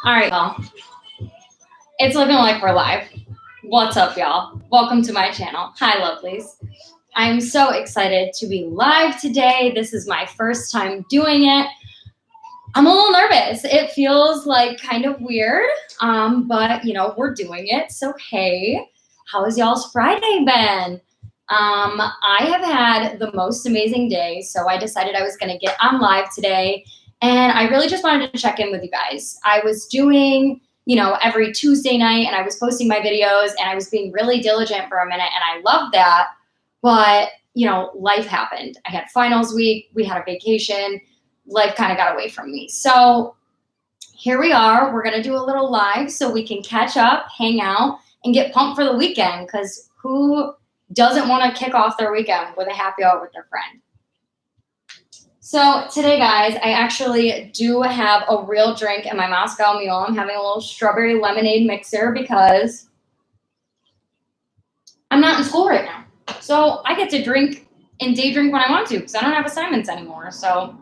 All right, y'all. It's looking like we're live. What's up, y'all? Welcome to my channel. Hi, lovelies. I'm so excited to be live today. This is my first time doing it. I'm a little nervous. It feels like kind of weird, but we're doing it. So hey, how has y'all's Friday been? I have had the most amazing day, so I decided I was going to get on live today, and I really just wanted to check in with you guys. I was doing, every Tuesday night, and I was posting my videos, and I was being really diligent for a minute, and I love that, but, life happened. I had finals week, we had a vacation, life kind of got away from me. So here we are. We're going to do a little live so we can catch up, hang out, and get pumped for the weekend, because who doesn't want to kick off their weekend with a happy hour with their friend? So today, guys, I actually do have a real drink in my Moscow Mule. I'm having a little strawberry lemonade mixer because I'm not in school right now. So I get to drink and day drink when I want to because I don't have assignments anymore. So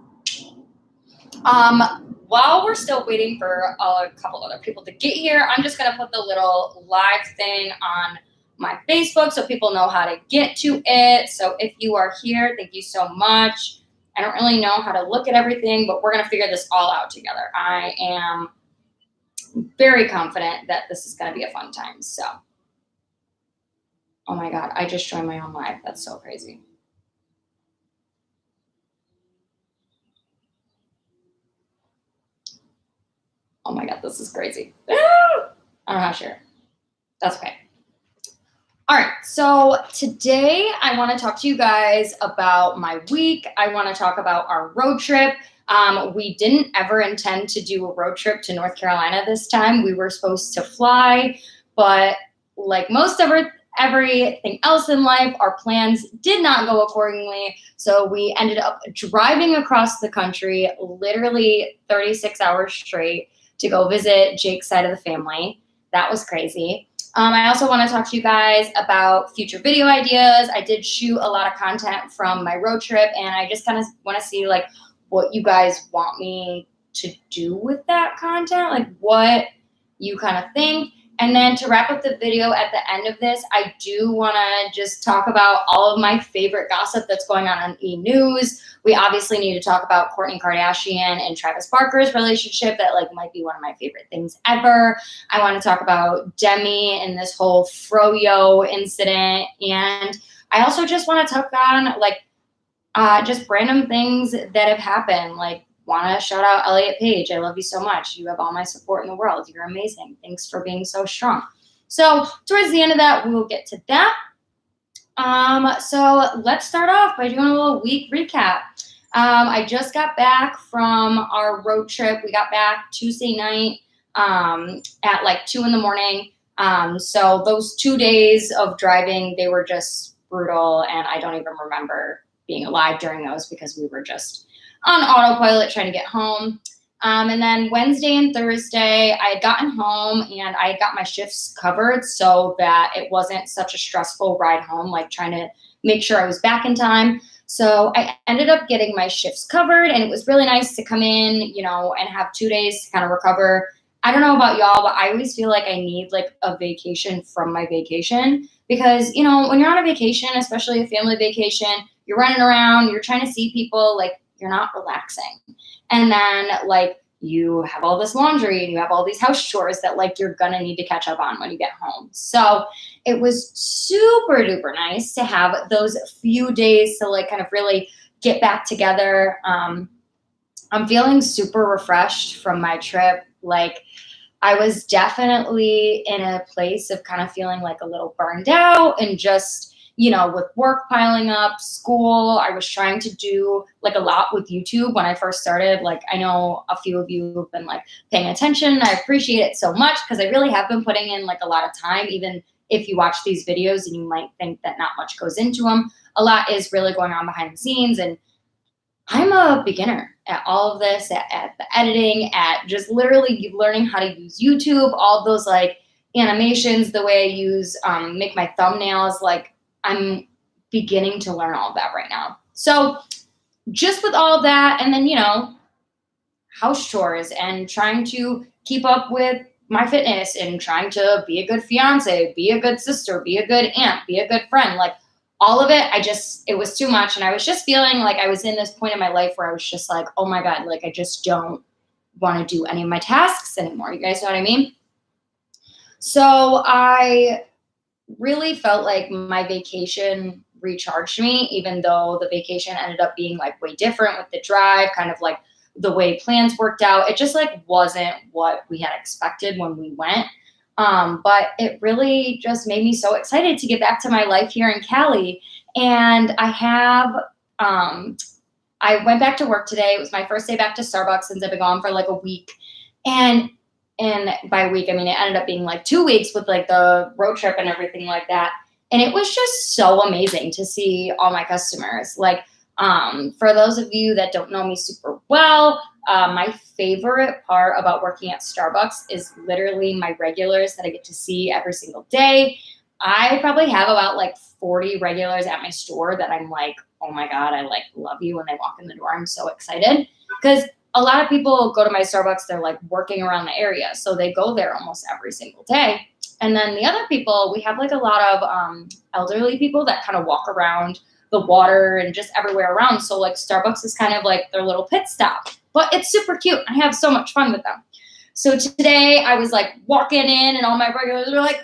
while we're still waiting for a couple other people to get here, I'm just going to put the little live thing on my Facebook so people know how to get to it. So if you are here, thank you so much. I don't really know how to look at everything, but we're going to figure this all out together. I am very confident that this is going to be a fun time. So, oh my God, I just joined my own live. That's so crazy. Oh my God, this is crazy. I don't know how to share. That's okay. All right, so today I want to talk to you guys about my week. I want to talk about our road trip. We didn't ever intend to do a road trip to North Carolina this time. We were supposed to fly, but like most everything else in life, our plans did not go accordingly. So we ended up driving across the country, literally 36 hours straight, to go visit Jake's side of the family. That was crazy. I also want to talk to you guys about future video ideas. I did shoot a lot of content from my road trip, and I just kind of want to see like what you guys want me to do with that content, like what you kind of think. And then to wrap up the video at the end of this, I do want to just talk about all of my favorite gossip that's going on E! News. We obviously need to talk about Kourtney Kardashian and Travis Barker's relationship. That like might be one of my favorite things ever. I want to talk about Demi and this whole froyo incident. And I also just want to talk on like just random things that have happened. Like, want to shout out Elliot Page. I love you so much. You have all my support in the world. You're amazing. Thanks for being so strong. So towards the end of that, we will get to that. So let's start off by doing a little week recap. I just got back from our road trip. We got back Tuesday night at like 2 a.m. So those 2 days of driving, they were just brutal. And I don't even remember being alive during those because we were just on autopilot trying to get home. And then Wednesday and Thursday, I had gotten home and I had got my shifts covered so that it wasn't such a stressful ride home, like trying to make sure I was back in time. So I ended up getting my shifts covered, and it was really nice to come in, and have 2 days to kind of recover. I don't know about y'all, but I always feel like I need like a vacation from my vacation because, when you're on a vacation, especially a family vacation, you're running around, you're trying to see people, like, you're not relaxing. And then like you have all this laundry and you have all these house chores that like you're gonna need to catch up on when you get home. So it was super duper nice to have those few days to like kind of really get back together. I'm feeling super refreshed from my trip. Like I was definitely in a place of kind of feeling like a little burned out and just with work piling up, school, I was trying to do like a lot with YouTube when I first started. Like I know a few of you have been like paying attention. I appreciate it so much because I really have been putting in like a lot of time, even if you watch these videos and you might think that not much goes into them. A lot is really going on behind the scenes, and I'm a beginner at all of this, at the editing, at just literally learning how to use YouTube, all of those like animations, the way I use, make my thumbnails, like I'm beginning to learn all of that right now. So just with all of that, and then, house chores and trying to keep up with my fitness and trying to be a good fiance, be a good sister, be a good aunt, be a good friend. Like all of it, it was too much. And I was just feeling like I was in this point in my life where I was just like, oh my God, like I just don't want to do any of my tasks anymore. You guys know what I mean? So I really felt like my vacation recharged me, even though the vacation ended up being like way different with the drive, kind of like the way plans worked out. It just like wasn't what we had expected when we went. But it really just made me so excited to get back to my life here in Cali. And I went back to work today. It was my first day back to Starbucks since I've been gone for like a week. And by a week, I mean, it ended up being like 2 weeks with like the road trip and everything like that. And it was just so amazing to see all my customers. Like, for those of you that don't know me super well, my favorite part about working at Starbucks is literally my regulars that I get to see every single day. I probably have about like 40 regulars at my store that I'm like, oh my God, I like love you when they walk in the door. I'm so excited because a lot of people go to my Starbucks, they're like working around the area. So they go there almost every single day. And then the other people, we have like a lot of elderly people that kind of walk around the water and just everywhere around. So like Starbucks is kind of like their little pit stop, but it's super cute. I have so much fun with them. So today I was like walking in and all my regulars were like,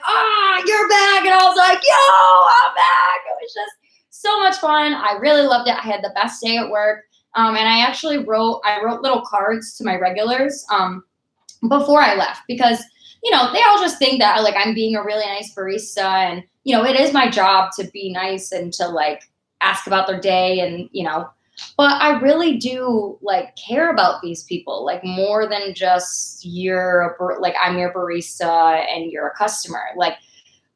you're back. And I was like, yo, I'm back. It was just so much fun. I really loved it. I had the best day at work. And I actually wrote little cards to my regulars before I left because, you know, they all just think that like I'm being a really nice barista and, you know, it is my job to be nice and to like ask about their day and, you know, but I really do like care about these people like more than just I'm your barista and you're a customer. Like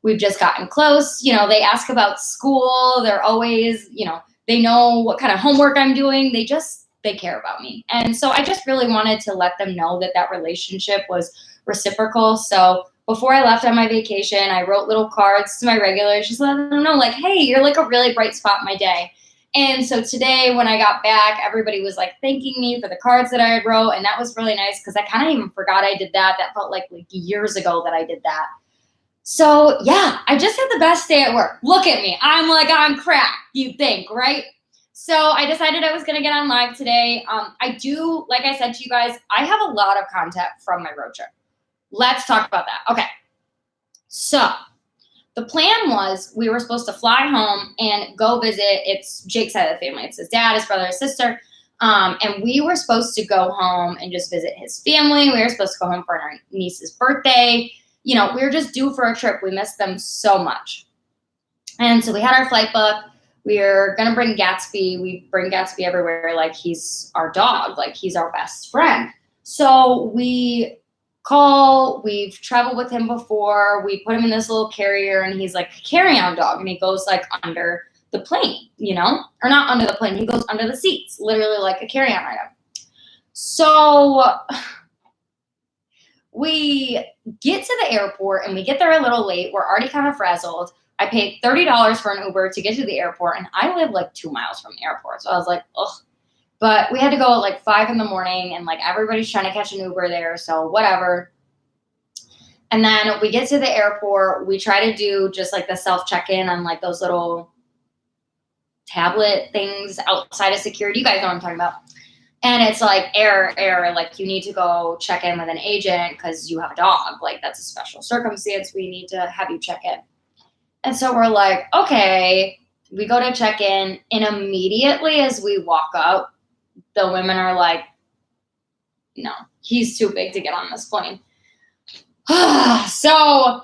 we've just gotten close, you know, they ask about school. They're always, you know, they know what kind of homework I'm doing. They care about me. And so I just really wanted to let them know that relationship was reciprocal. So before I left on my vacation, I wrote little cards to my regulars, just letting them know like, hey, you're like a really bright spot in my day. And so today when I got back, everybody was like thanking me for the cards that I had wrote. And that was really nice because I kind of even forgot I did that. That felt like years ago that I did that. So yeah, I just had the best day at work. Look at me. I'm like on crack, you think, right? So I decided I was going to get on live today. I do, like I said to you guys, I have a lot of content from my road trip. Let's talk about that. Okay. So the plan was we were supposed to fly home and go visit. It's Jake's side of the family. It's his dad, his brother, his sister. And we were supposed to go home and just visit his family. We were supposed to go home for our niece's birthday. You know, we were just due for a trip. We missed them so much. And so we had our flight book. We're going to bring Gatsby. We bring Gatsby everywhere. Like he's our dog. Like he's our best friend. So we've traveled with him before. We put him in this little carrier and he's like a carry-on dog and he goes like under the plane, you know, or not under the plane. He goes under the seats, literally like a carry-on item. So we get to the airport and we get there a little late. We're already kind of frazzled. I paid $30 for an Uber to get to the airport and I live like 2 miles from the airport. So I was like, ugh. But we had to go at like 5 a.m. and like everybody's trying to catch an Uber there. So whatever. And then we get to the airport. We try to do just like the self check-in on like those little tablet things outside of security. You guys know what I'm talking about. And it's like error, like you need to go check in with an agent because you have a dog. Like that's a special circumstance. We need to have you check in. And so we're like, okay, we go to check in. And immediately as we walk up, the women are like, no, he's too big to get on this plane. So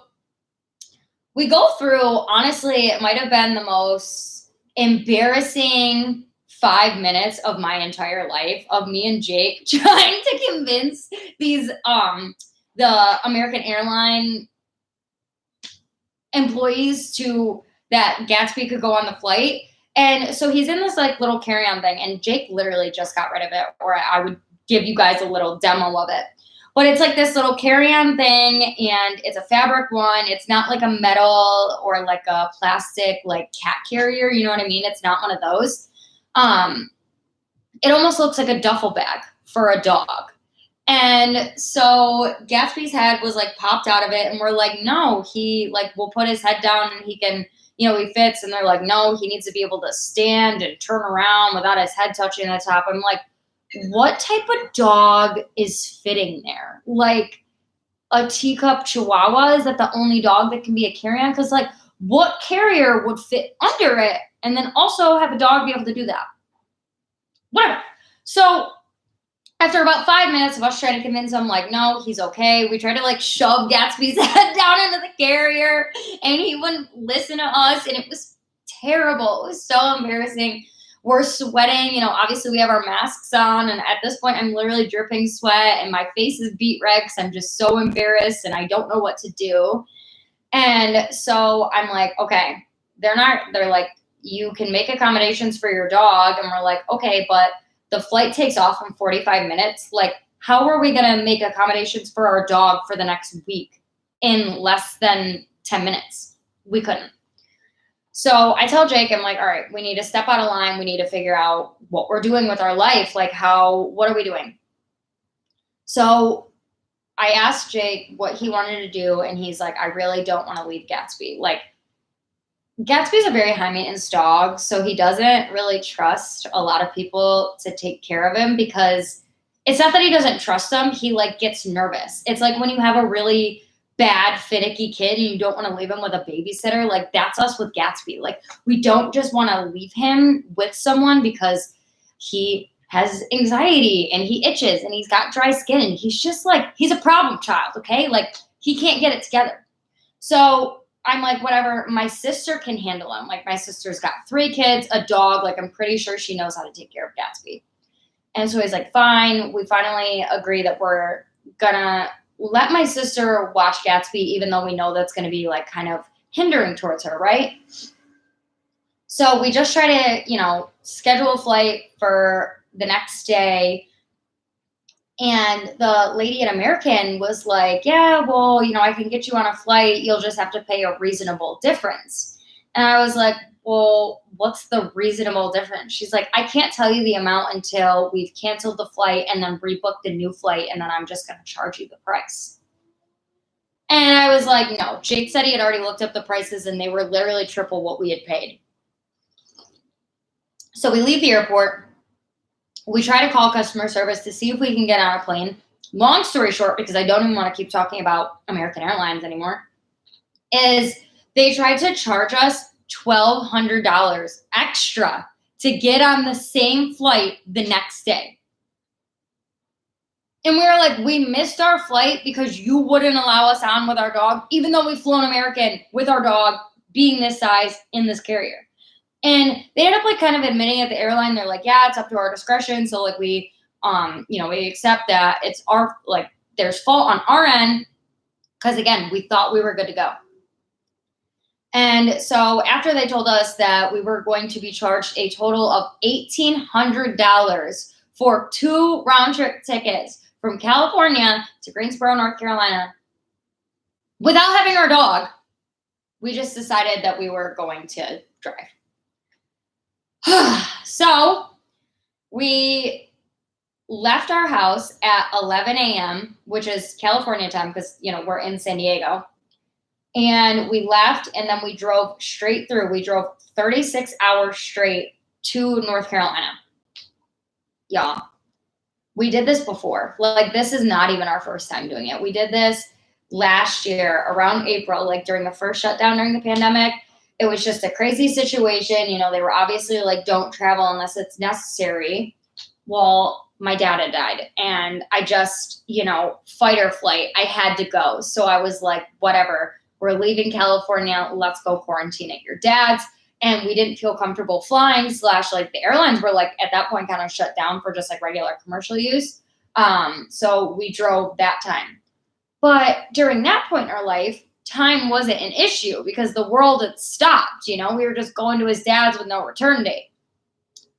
we go through, honestly, it might have been the most embarrassing 5 minutes of my entire life of me and Jake trying to convince these, the American airline employees that Gatsby could go on the flight. And so he's in this like little carry-on thing and Jake literally just got rid of it, or I would give you guys a little demo of it. But it's like this little carry-on thing and it's a fabric one. It's not like a metal or like a plastic like cat carrier. You know what I mean? It's not one of those. It almost looks like a duffel bag for a dog. And so Gatsby's head was like popped out of it, and we're like, no, he like will put his head down and he can, he fits. And they're like, no, he needs to be able to stand and turn around without his head touching the top. I'm like, what type of dog is fitting there? Like a teacup chihuahua? Is that the only dog that can be a carry-on? Because like, what carrier would fit under it and then also have a dog be able to do that? Whatever. So after about 5 minutes of us trying to convince him, like, no, he's okay. We tried to like shove Gatsby's head down into the carrier and he wouldn't listen to us. And it was terrible. It was so embarrassing. We're sweating, obviously we have our masks on. And at this point, I'm literally dripping sweat and my face is beet red because I'm just so embarrassed and I don't know what to do. And so I'm like, okay, they're like, you can make accommodations for your dog. And we're like, okay, but the flight takes off in 45 minutes. Like, how are we going to make accommodations for our dog for the next week in less than 10 minutes? We couldn't. So I tell Jake, I'm like, all right, we need to step out of line. We need to figure out what we're doing with our life. Like what are we doing? So I asked Jake what he wanted to do. And he's like, I really don't want to leave Gatsby. Like, Gatsby's a very high maintenance dog, so he doesn't really trust a lot of people to take care of him because it's not that he doesn't trust them. He like gets nervous. It's like when you have a really bad, finicky kid and you don't want to leave him with a babysitter. Like that's us with Gatsby. Like we don't just want to leave him with someone because he has anxiety and he itches and he's got dry skin and he's just like, he's a problem child. Okay. Like he can't get it together. So I'm like, whatever, my sister can handle him. Like my sister's got 3 kids, a dog. Like I'm pretty sure she knows how to take care of Gatsby. And so he's like, fine. We finally agree that we're gonna let my sister watch Gatsby, even though we know that's gonna be like kind of hindering towards her, right? So we just try to, schedule a flight for the next day. And the lady at American was like, yeah, well, I can get you on a flight. You'll just have to pay a reasonable difference. And I was like, well, what's the reasonable difference? She's like, I can't tell you the amount until we've canceled the flight and then rebooked the new flight. And then I'm just going to charge you the price. And I was like, no, Jake said he had already looked up the prices and they were literally triple what we had paid. So we leave the airport. We try to call customer service to see if we can get on a plane. Long story short, because I don't even want to keep talking about American Airlines anymore, is they tried to charge us $1,200 extra to get on the same flight the next day. And we were like, we missed our flight because you wouldn't allow us on with our dog, even though we've flown American with our dog being this size in this carrier. And they ended up like kind of admitting at the airline, they're like, yeah, it's up to our discretion. So like we accept that it's our, like there's fault on our end. Cause again, we thought we were good to go. And so after they told us that we were going to be charged a total of $1,800 for 2 round trip tickets from California to Greensboro, North Carolina, without having our dog, we just decided that we were going to drive. So we left our house at 11 a.m., which is California time because, we're in San Diego. And we left and then we drove straight through. We drove 36 hours straight to North Carolina. Y'all, we did this before. Like, this is not even our first time doing it. We did this last year around April, like during the first shutdown during the pandemic. It was just a crazy situation. They were obviously like, don't travel unless it's necessary. Well, my dad had died and I just, fight or flight. I had to go. So I was like, whatever, we're leaving California. Let's go quarantine at your dad's. And we didn't feel comfortable flying / like the airlines were like at that point kind of shut down for just like regular commercial use. So we drove that time. But during that point in our life, time wasn't an issue because the world had stopped. We were just going to his dad's with no return date.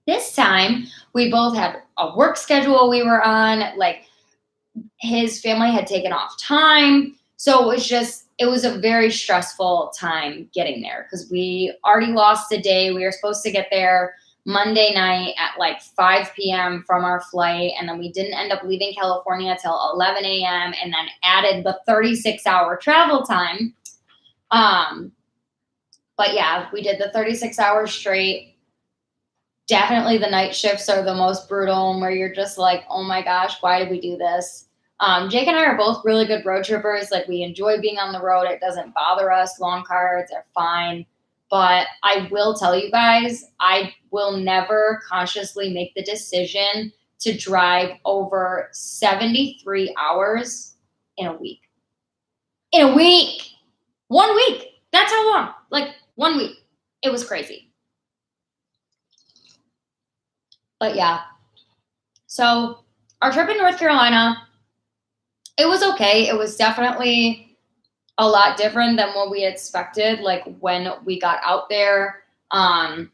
This time, we both had a work schedule we were on. Like, his family had taken off time. So it was a very stressful time getting there because we already lost a day. We were supposed to get there Monday night at like 5 p.m. from our flight. And then we didn't end up leaving California till 11 a.m. and then added the 36-hour travel time. But yeah, we did the 36 hours straight. Definitely the night shifts are the most brutal, and where you're just like, oh my gosh, why did we do this? Jake and I are both really good road trippers. Like, we enjoy being on the road. It doesn't bother us. Long cars are fine. But I will tell you guys, I will never consciously make the decision to drive over 73 hours in a week. In a week! 1 week! That's how long. Like, 1 week. It was crazy. But yeah. So, our trip in North Carolina, it was okay. It was definitely a lot different than what we expected, like when we got out there. And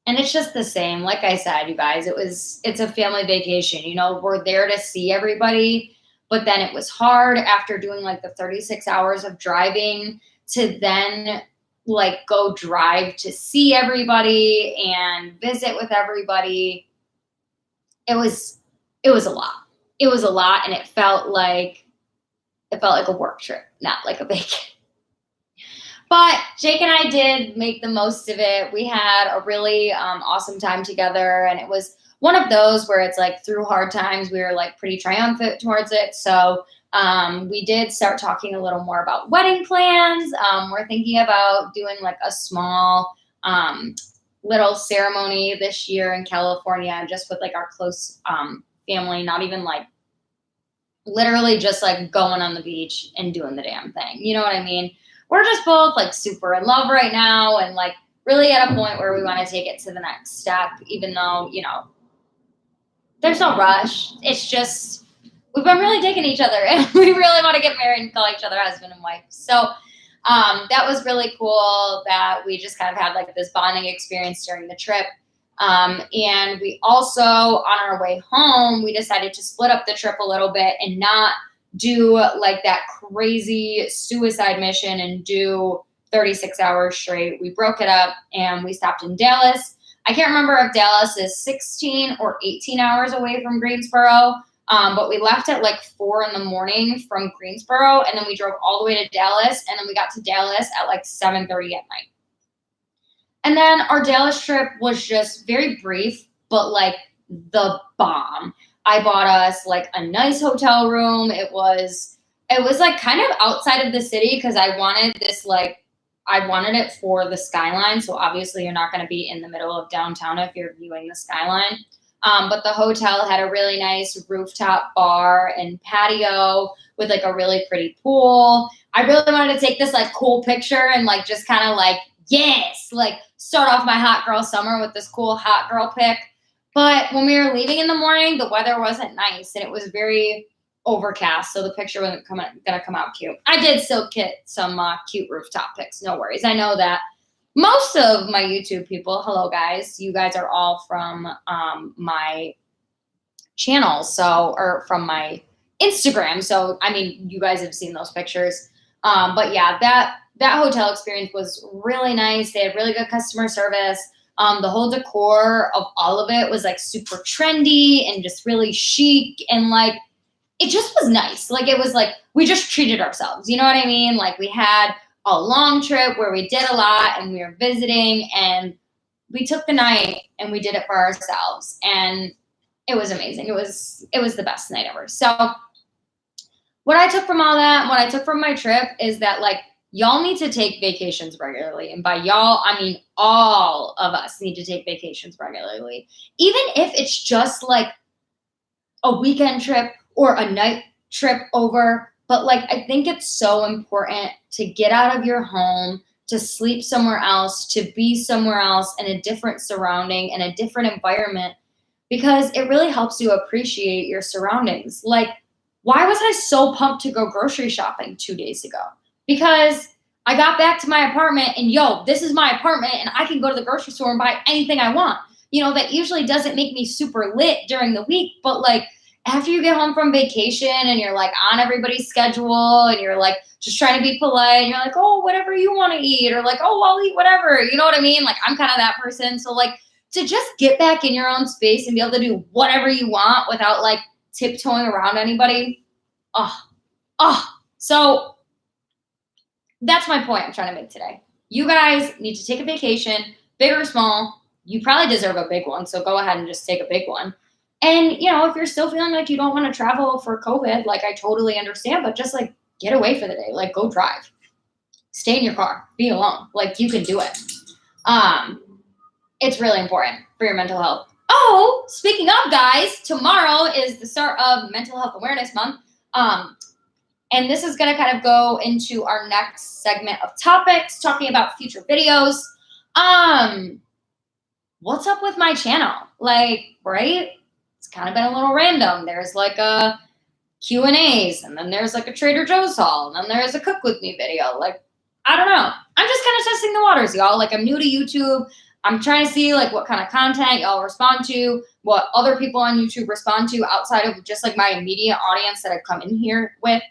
it's just the same. Like I said, you guys, it's a family vacation. You know, we're there to see everybody, but then it was hard after doing like the 36 hours of driving to then like go drive to see everybody and visit with everybody. It was a lot. It was a lot, and it felt like a work trip, not like a vacation. But Jake and I did make the most of it. We had a really awesome time together, and it was one of those where it's like through hard times, we were like pretty triumphant towards it. So we did start talking a little more about wedding plans. We're thinking about doing like a small little ceremony this year in California, just with like our close family, not even like literally just like going on the beach and doing the damn thing. You know what I mean? We're just both like super in love right now, and like really at a point where we want to take it to the next step, even though, you know, there's no rush. It's just, we've been really digging each other, and we really want to get married and call each other husband and wife. So that was really cool that we just kind of had like this bonding experience during the trip. And we also, on our way home, we decided to split up the trip a little bit and not do like that crazy suicide mission and do 36 hours straight. We broke it up and we stopped in Dallas. I can't remember if Dallas is 16 or 18 hours away from Greensboro. But we left at like 4 a.m. from Greensboro, and then we drove all the way to Dallas, and then we got to Dallas at like 7:30 at night. And then our Dallas trip was just very brief, but like the bomb. I bought us like a nice hotel room. It was like kind of outside of the city because I wanted it for the skyline. So obviously you're not going to be in the middle of downtown if you're viewing the skyline. But the hotel had a really nice rooftop bar and patio with like a really pretty pool. I really wanted to take this like cool picture and like just kind of like, yes, like start off my hot girl summer with this cool hot girl pic. But when we were leaving in the morning, the weather wasn't nice and it was very overcast. So the picture wasn't going to come out cute. I did still get some cute rooftop pics. No worries. I know that most of my YouTube people, hello guys, you guys are all from my channel, or from my Instagram. So, I mean, you guys have seen those pictures. But yeah, that hotel experience was really nice. They had really good customer service. The whole decor of all of it was like super trendy and just really chic, and like, it just was nice. Like, it was like, we just treated ourselves. You know what I mean? Like, we had a long trip where we did a lot and we were visiting, and we took the night and we did it for ourselves, and it was amazing. It was the best night ever. So what I took from all that, what I took from my trip is that like, y'all need to take vacations regularly. And by y'all, I mean all of us need to take vacations regularly. Even if it's just like a weekend trip or a night trip over. But like, I think it's so important to get out of your home, to sleep somewhere else, to be somewhere else in a different surrounding, in a different environment, because it really helps you appreciate your surroundings. Like, why was I so pumped to go grocery shopping 2 days ago? Because I got back to my apartment and this is my apartment and I can go to the grocery store and buy anything I want. You know, that usually doesn't make me super lit during the week, but like, after you get home from vacation and you're like on everybody's schedule and you're like just trying to be polite and you're like, oh, whatever you want to eat, or like, oh, I'll eat whatever. You know what I mean? Like, I'm kind of that person. So like, to just get back in your own space and be able to do whatever you want without like tiptoeing around anybody. So that's my point I'm trying to make today. You guys need to take a vacation, big or small. You probably deserve a big one, so go ahead and just take a big one. And, if you're still feeling like you don't want to travel for COVID, like I totally understand, but just like get away for the day, like go drive, stay in your car, be alone. Like you can do it. It's really important for your mental health. Oh, speaking of guys, tomorrow is the start of Mental Health Awareness Month. And this is going to kind of go into our next segment of topics, talking about future videos. What's up with my channel? Like, right? It's kind of been a little random. There's like a Q&As, and then there's like a Trader Joe's haul, and then there's a cook with me video. Like, I don't know. I'm just kind of testing the waters, y'all. Like, I'm new to YouTube. I'm trying to see like what kind of content y'all respond to, what other people on YouTube respond to outside of just like my immediate audience that I've come in here with.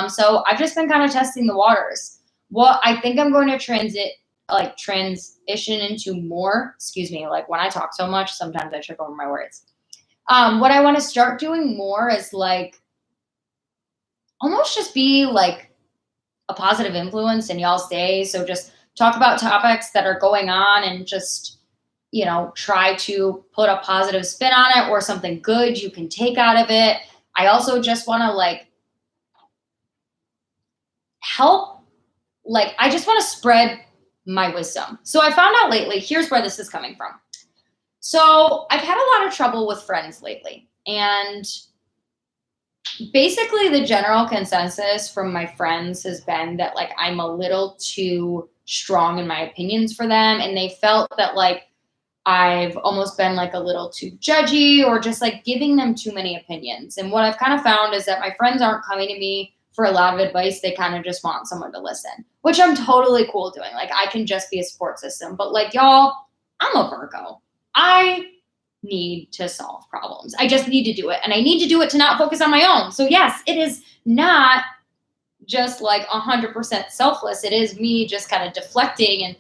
So I've just been kind of testing the waters. What I think I'm going to transition into more, like when I talk so much, sometimes I trip over my words. What I want to start doing more is like almost just be like a positive influence in y'all's day. So just talk about topics that are going on and just, try to put a positive spin on it or something good you can take out of it. I also just want to like help, like, I just want to spread my wisdom. So I found out lately, here's where this is coming from. So I've had a lot of trouble with friends lately. And basically the general consensus from my friends has been that like I'm a little too strong in my opinions for them. And they felt that like I've almost been like a little too judgy or just like giving them too many opinions. And what I've kind of found is that my friends aren't coming to me for a lot of advice. They kind of just want someone to listen, which I'm totally cool doing. Like I can just be a support system, but like y'all, I'm a Virgo. I need to solve problems. I just need to do it. And I need to do it to not focus on my own. So yes, it is not just like 100% selfless. It is me just kind of deflecting and,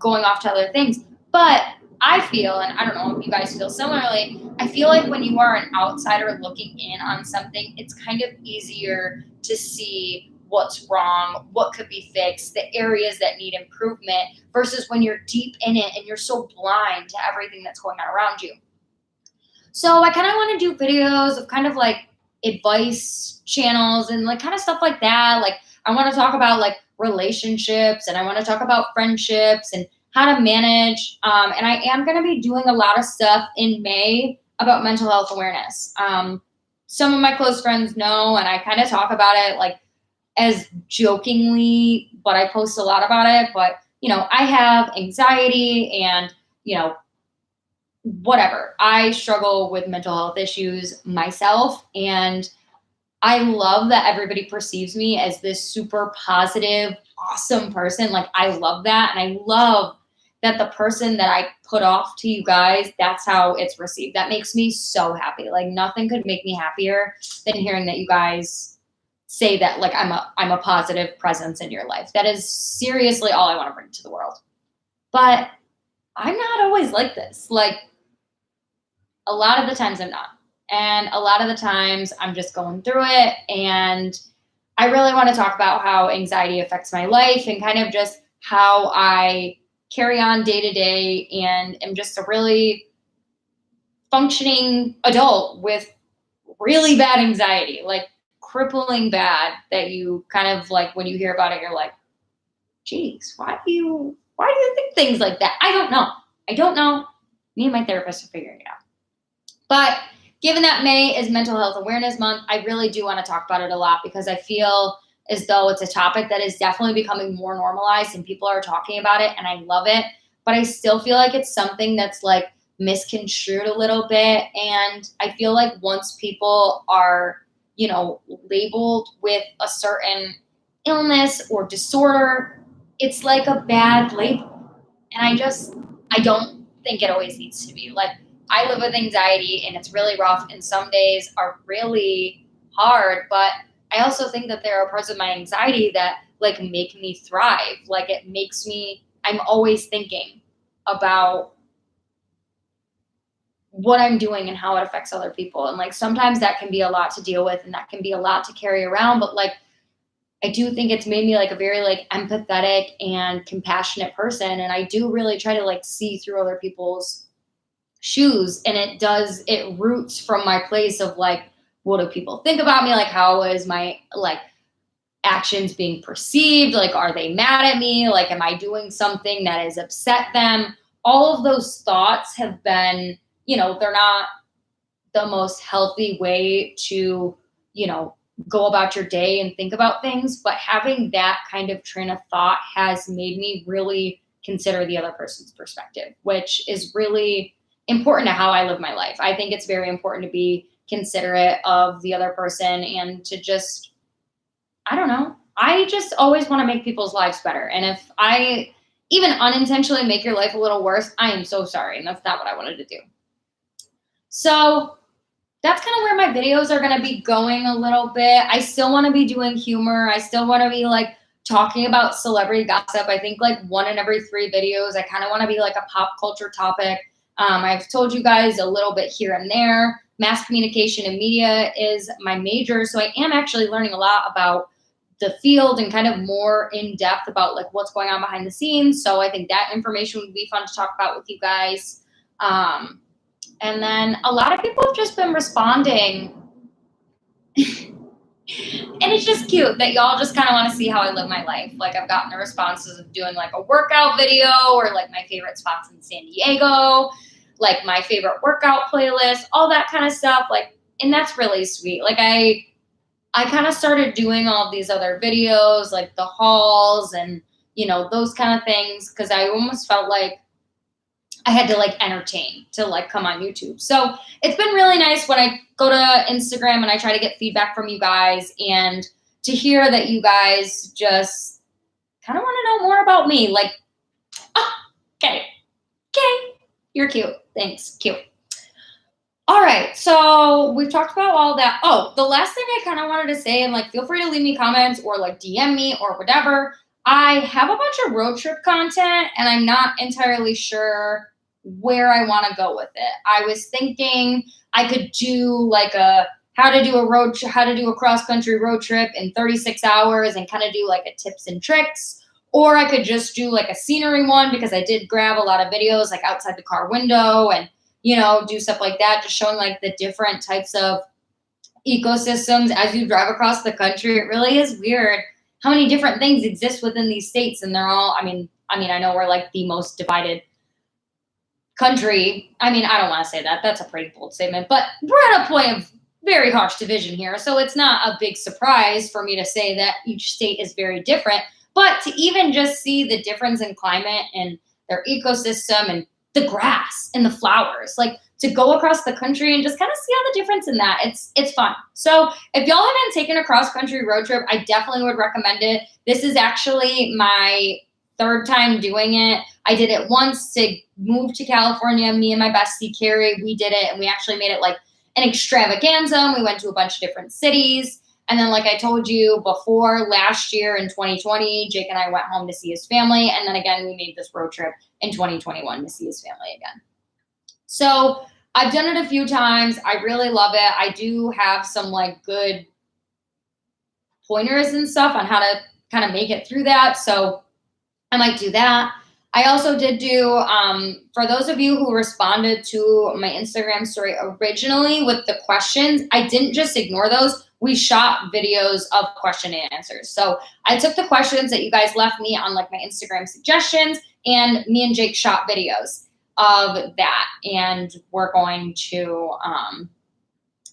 going off to other things. But I feel, and I don't know if you guys feel similarly, I feel like when you are an outsider looking in on something, it's kind of easier to see what's wrong, what could be fixed, the areas that need improvement, versus when you're deep in it and you're so blind to everything that's going on around you. So I kind of want to do videos of kind of like advice channels and like kind of stuff like that. Like I want to talk about like relationships, and I want to talk about friendships and how to manage. And I am going to be doing a lot of stuff in May about mental health awareness. Some of my close friends know, and I kind of talk about it like as jokingly, but I post a lot about it. But, I have anxiety and, whatever. I struggle with mental health issues myself. And I love that everybody perceives me as this super positive, awesome person. Like I love that. And I love that the person that I put off to you guys, that's how it's received. That makes me so happy. Like nothing could make me happier than hearing that you guys say that like I'm a positive presence in your life. That is seriously all I want to bring to the world. But I'm not always like this. Like a lot of the times I'm not. And a lot of the times I'm just going through it. And I really want to talk about how anxiety affects my life and kind of just how I carry on day to day and am just a really functioning adult with really bad anxiety, like crippling bad, that you kind of like, when you hear about it, you're like, geez, why do you think things like that? I don't know. Me and my therapist are figuring it out. But given that May is Mental Health Awareness Month, I really do want to talk about it a lot because I feel as though it's a topic that is definitely becoming more normalized and people are talking about it, and I love it. But I still feel like it's something that's like misconstrued a little bit. And I feel like once people are, labeled with a certain illness or disorder, it's like a bad label. And I don't think it always needs to be. Like, I live with anxiety and it's really rough, and some days are really hard, but I also think that there are parts of my anxiety that like make me thrive. Like it makes me, I'm always thinking about what I'm doing and how it affects other people. And like sometimes that can be a lot to deal with and that can be a lot to carry around. But like I do think it's made me like a very like empathetic and compassionate person. And I do really try to like see through other people's shoes. And it roots from my place of like, what do people think about me? Like, how is my like actions being perceived? Like, are they mad at me? Like, am I doing something that has upset them? All of those thoughts have been, they're not the most healthy way to, go about your day and think about things. But having that kind of train of thought has made me really consider the other person's perspective, which is really important to how I live my life. I think it's very important to be considerate of the other person and to just, I don't know. I just always want to make people's lives better. And if I even unintentionally make your life a little worse, I am so sorry. And that's not what I wanted to do. So that's kind of where my videos are going to be going a little bit. I still want to be doing humor. I still want to be like talking about celebrity gossip. I think like 1 in every 3 videos, I kind of want to be like a pop culture topic. I've told you guys a little bit here and there. Mass communication and media is my major. So I am actually learning a lot about the field and kind of more in depth about like what's going on behind the scenes. So I think that information would be fun to talk about with you guys. And then a lot of people have just been responding. And it's just cute that y'all just kind of want to see how I live my life. Like I've gotten the responses of doing like a workout video or like my favorite spots in San Diego, like my favorite workout playlist, all that kind of stuff. Like, and that's really sweet. Like I kind of started doing all of these other videos, like the hauls and, those kind of things. Cause I almost felt like I had to like entertain to like come on YouTube. So it's been really nice when I go to Instagram and I try to get feedback from you guys and to hear that you guys just kind of want to know more about me. Like, oh, okay, you're cute. Thanks, cute. All right, so we've talked about all that. Oh, the last thing I kind of wanted to say, and like feel free to leave me comments or like DM me or whatever. I have a bunch of road trip content and I'm not entirely sure where I want to go with it. I was thinking I could do like how to do a cross country road trip in 36 hours and kind of do like a tips and tricks, or I could just do like a scenery one because I did grab a lot of videos like outside the car window and, do stuff like that, just showing like the different types of ecosystems as you drive across the country. It really is weird how many different things exist within these states. And they're all, I mean, I know we're like the most divided country. I mean, I don't want to say that. That's a pretty bold statement, but we're at a point of very harsh division here. So it's not a big surprise for me to say that each state is very different, but to even just see the difference in climate and their ecosystem and the grass and the flowers, like to go across the country and just kind of see all the difference in that. It's fun. So if y'all haven't taken a cross country road trip, I definitely would recommend it. This is actually my 3rd time doing it. I did it once to move to California. Me and my bestie Carrie, we did it and we actually made it like an extravaganza. We went to a bunch of different cities. And then like I told you before, last year in 2020, Jake and I went home to see his family. And then again, we made this road trip in 2021 to see his family again. So I've done it a few times. I really love it. I do have some like good pointers and stuff on how to kind of make it through that. So I might do that. I also did do, for those of you who responded to my Instagram story originally with the questions, I didn't just ignore those. We shot videos of question and answers. So I took the questions that you guys left me on like my Instagram suggestions, and me and Jake shot videos of that. And we're going to, I'm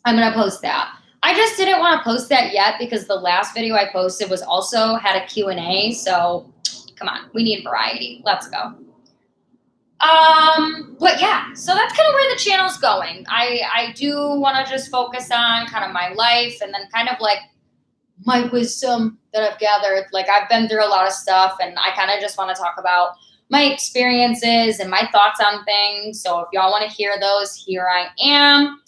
going to post that. I just didn't want to post that yet because the last video I posted was also had a Q&A. So come on, we need variety. Let's go. But yeah, so that's kind of where the channel's going. I do want to just focus on kind of my life and then kind of like my wisdom that I've gathered. Like I've been through a lot of stuff and I kind of just want to talk about my experiences and my thoughts on things. So if y'all want to hear those, here I am.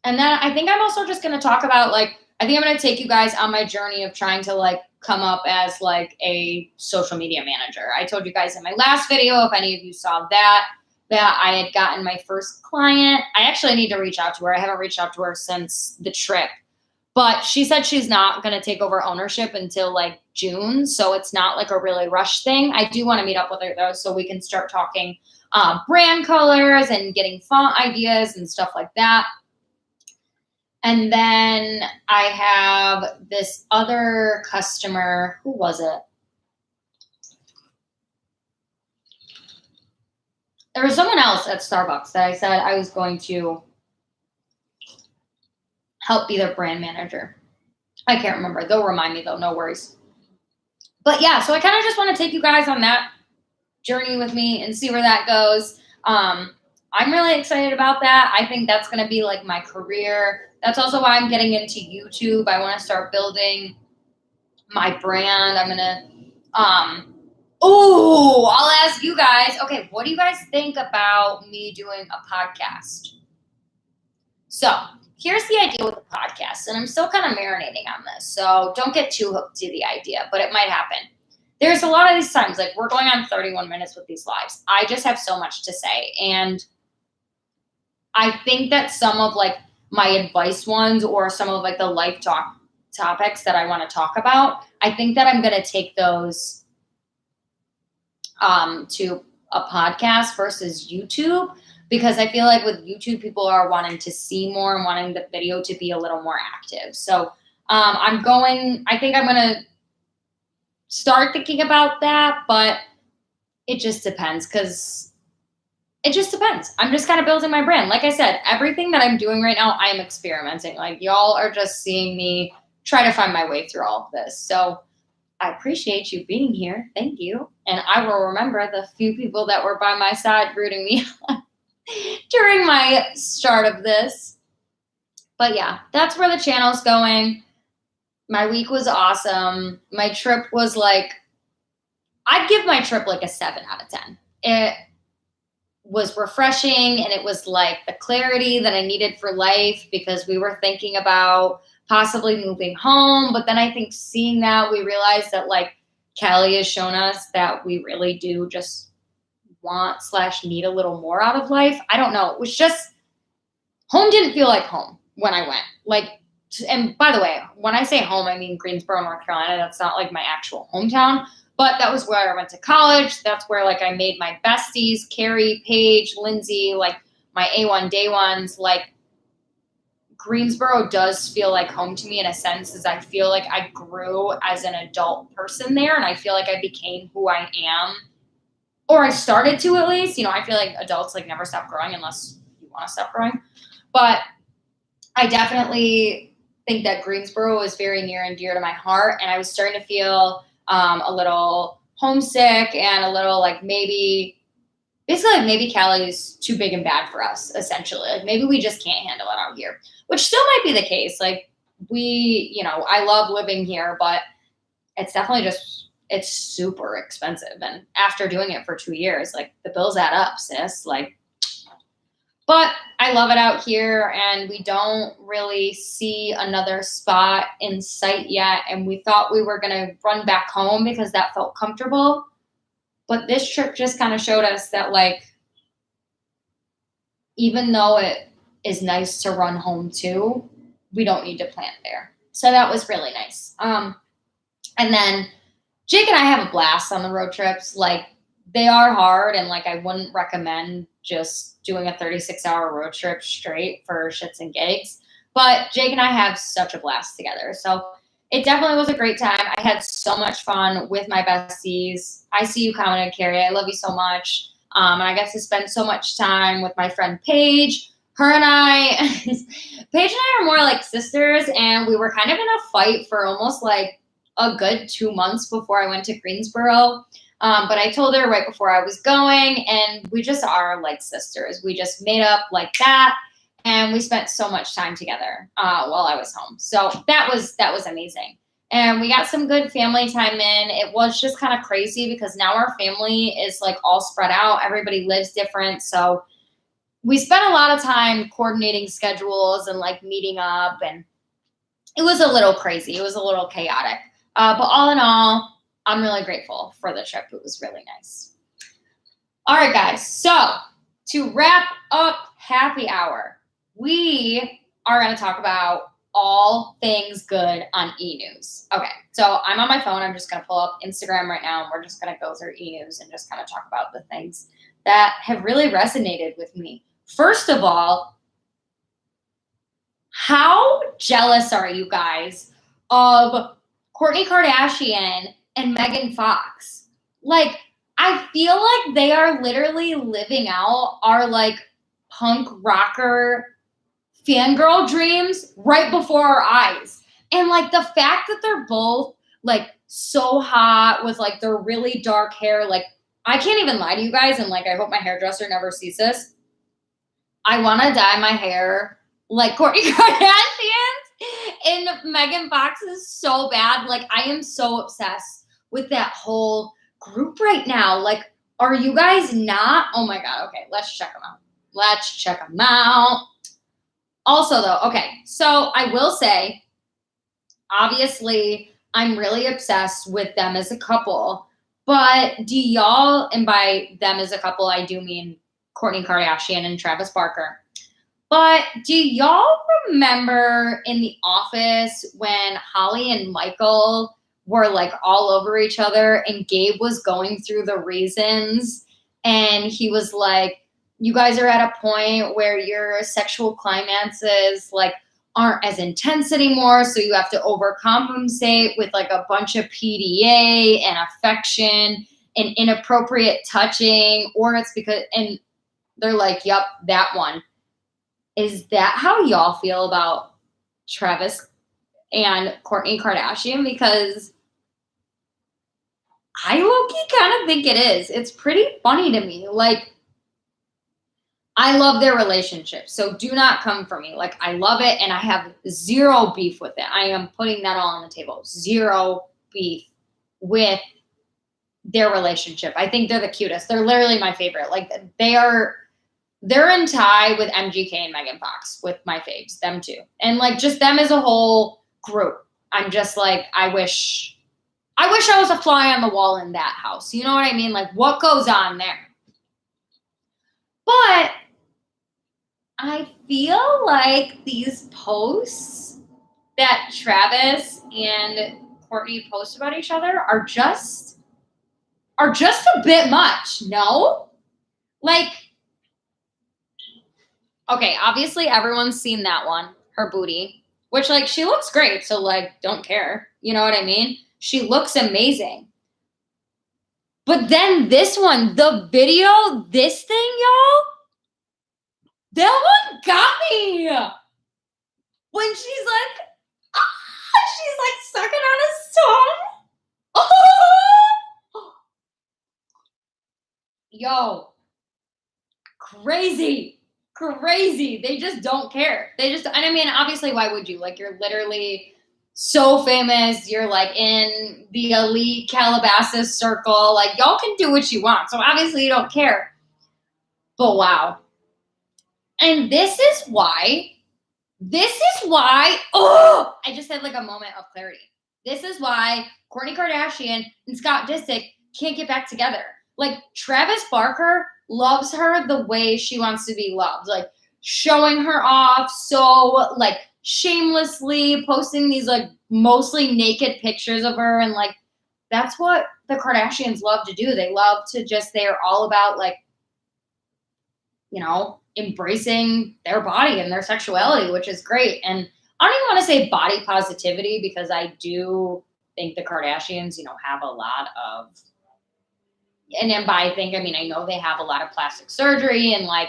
And then I think I'm also just going to talk about like, I think I'm going to take you guys on my journey of trying to like come up as like a social media manager. I told you guys in my last video, if any of you saw that that I had gotten my first client. I actually need to reach out to her. I haven't reached out to her since the trip. But she said she's not going to take over ownership until like June. So it's not like a really rush thing. I do want to meet up with her though, so we can start talking brand colors and getting font ideas and stuff like that. And then I have this other customer. Who was it? There was someone else at Starbucks that I said I was going to help be their brand manager. I can't remember. They'll remind me though, no worries. But yeah, so I kind of just want to take you guys on that journey with me and see where that goes. I'm really excited about that. I think that's going to be like my career. That's also why I'm getting into YouTube. I want to start building my brand. I'm going to, I'll ask you guys, okay, what do you guys think about me doing a podcast? So here's the idea with the podcast, and I'm still kind of marinating on this, so don't get too hooked to the idea, but it might happen. There's a lot of these times, like we're going on 31 minutes with these lives. I just have so much to say, and I think that some of like my advice ones or some of like the life talk topics that I want to talk about, I think that I'm going to take those to a podcast versus YouTube, because I feel like with YouTube, people are wanting to see more and wanting the video to be a little more active. So I think I'm going to start thinking about that, but it just depends I'm just kind of building my brand. Like I said, everything that I'm doing right now, I am experimenting. Like y'all are just seeing me try to find my way through all of this. So I appreciate you being here. Thank you. And I will remember the few people that were by my side rooting me on during my start of this. But yeah, that's where the channel's going. My week was awesome. My trip was like, I'd give my trip like a 7 out of 10. It was refreshing, and it was like the clarity that I needed for life, because we were thinking about possibly moving home. But then I think seeing that, we realized that like Callie has shown us that we really do just want/need a little more out of life. I don't know. It was just, home didn't feel like home when I went. Like, and by the way, when I say home, I mean Greensboro, North Carolina. That's not like my actual hometown, but that was where I went to college. That's where like I made my besties, Carrie, Paige, Lindsay, like my A1 day ones. Like Greensboro does feel like home to me in a sense, as I feel like I grew as an adult person there, and I feel like I became who I am, or I started to at least. You know, I feel like adults like never stop growing unless you want to stop growing. But I definitely think that Greensboro is very near and dear to my heart, and I was starting to feel a little homesick and a little like maybe Callie's too big and bad for us, essentially. Like maybe we just can't handle it out here, which still might be the case. Like I love living here, but it's definitely just, it's super expensive. And after doing it for 2 years, like the bills add up, sis. Like, but I love it out here, and we don't really see another spot in sight yet. And we thought we were going to run back home because that felt comfortable. But this trip just kind of showed us that, like, even though it is nice to run home too, we don't need to plant there. So that was really nice. And then Jake and I have a blast on the road trips. Like, they are hard, and like I wouldn't recommend just doing a 36-hour road trip straight for shits and gigs. But Jake and I have such a blast together. So it definitely was a great time. I had so much fun with my besties. I see you commented, Carrie. I love you so much. And I got to spend so much time with my friend Paige. Her and I, Paige and I are more like sisters, and we were kind of in a fight for almost like a good 2 months before I went to Greensboro. But I told her right before I was going, and we just are like sisters. We just made up like that, and we spent so much time together while I was home. So that was amazing. And we got some good family time in. It was just kind of crazy because now our family is like all spread out. Everybody lives different. So we spent a lot of time coordinating schedules and like meeting up, and it was a little crazy. It was a little chaotic. But all in all, I'm really grateful for the trip. It was really nice. All right, guys. So to wrap up happy hour, we are going to talk about all things good on e-news. Okay, so I'm on my phone. I'm just going to pull up Instagram right now, and we're just going to go through e-news and just kind of talk about the things that have really resonated with me. First of all, how jealous are you guys of Kourtney Kardashian and Megan Fox? Like, I feel like they are literally living out our like punk rocker fangirl dreams right before our eyes. And like the fact that they're both like so hot with like their really dark hair, like I can't even lie to you guys, and like I hope my hairdresser never sees this. I want to dye my hair like Kourtney Kardashian's and Megan Fox is so bad. Like I am so obsessed with that whole group right now. Like, are you guys not? Oh my God. Okay, let's check them out. Let's check them out. Also though, okay, so I will say, obviously, I'm really obsessed with them as a couple, but do y'all, and by them as a couple, I do mean Kourtney Kardashian and Travis Barker. But do y'all remember in The Office when Holly and Michael were like all over each other and Gabe was going through the reasons and he was like, you guys are at a point where your sexual climaxes like aren't as intense anymore, so you have to overcompensate with like a bunch of PDA and affection and inappropriate touching, or it's because, and they're like, yep, that one. Is that how y'all feel about Travis and Kourtney Kardashian? Because I low-key kind of think it is. It's pretty funny to me. Like, I love their relationship, so do not come for me. Like, I love it, and I have zero beef with it. I am putting that all on the table. Zero beef with their relationship. I think they're the cutest. They're literally my favorite. Like, they're in tie with MGK and Megan Fox with my faves, them too. And, like, just them as a whole group. I'm just like, I wish I was a fly on the wall in that house. You know what I mean? Like, what goes on there? But I feel like these posts that Travis and Kourtney post about each other are just a bit much, no? Like, okay, obviously everyone's seen that one, her booty, which like she looks great, so like don't care. You know what I mean? She looks amazing. But then this one, the video, this thing, y'all, that one got me. When she's like sucking on his tongue. Oh! Yo, crazy. They just don't care. And I mean, obviously, why would you? Like, you're literally so famous. You're like in the elite Calabasas circle. Like, y'all can do what you want. So obviously you don't care. But wow. And this is why, oh, I just had like a moment of clarity. This is why Kourtney Kardashian and Scott Disick can't get back together. Like, Travis Barker loves her the way she wants to be loved. Like, showing her off so, like, shamelessly, posting these, like, mostly naked pictures of her. And, like, that's what the Kardashians love to do. They love to just, they're all about, like, you know, embracing their body and their sexuality, which is great. And I don't even want to say body positivity, because I do think the Kardashians, you know, have a lot of, and then by I think, I mean, I know they have a lot of plastic surgery, and like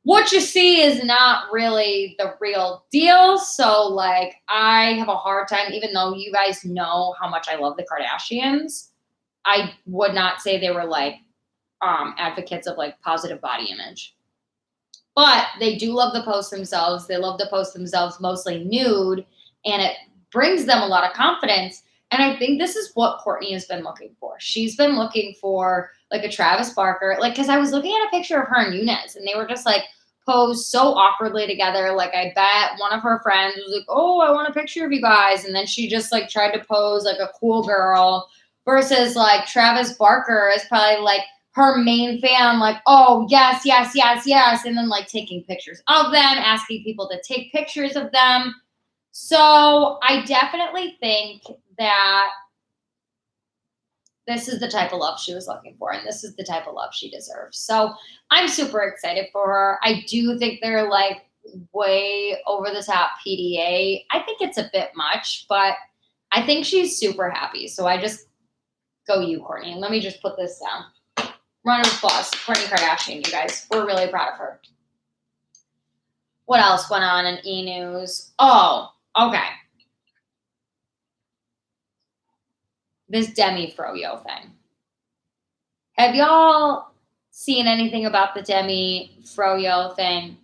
what you see is not really the real deal. So like I have a hard time, even though you guys know how much I love the Kardashians, I would not say they were like advocates of like positive body image. But they do love to post themselves. They love to post themselves mostly nude, and it brings them a lot of confidence. And I think this is what Kourtney has been looking for. She's been looking for like a Travis Barker, like, because I was looking at a picture of her and Eunice, and they were just like posed so awkwardly together. Like, I bet one of her friends was like, oh, I want a picture of you guys. And then she just like tried to pose like a cool girl, versus like Travis Barker is probably like her main fan, like, oh, yes, yes, yes, yes. And then like taking pictures of them, asking people to take pictures of them. So I definitely think that this is the type of love she was looking for, and this is the type of love she deserves. So I'm super excited for her. I do think they're like way over the top PDA. I think it's a bit much, but I think she's super happy. So I just go you, Kourtney. And let me just put this down. Round of applause. Kourtney Kardashian, you guys. We're really proud of her. What else went on in E-News? Oh, okay. This Demi Froyo thing. Have y'all seen anything about the Demi Froyo thing?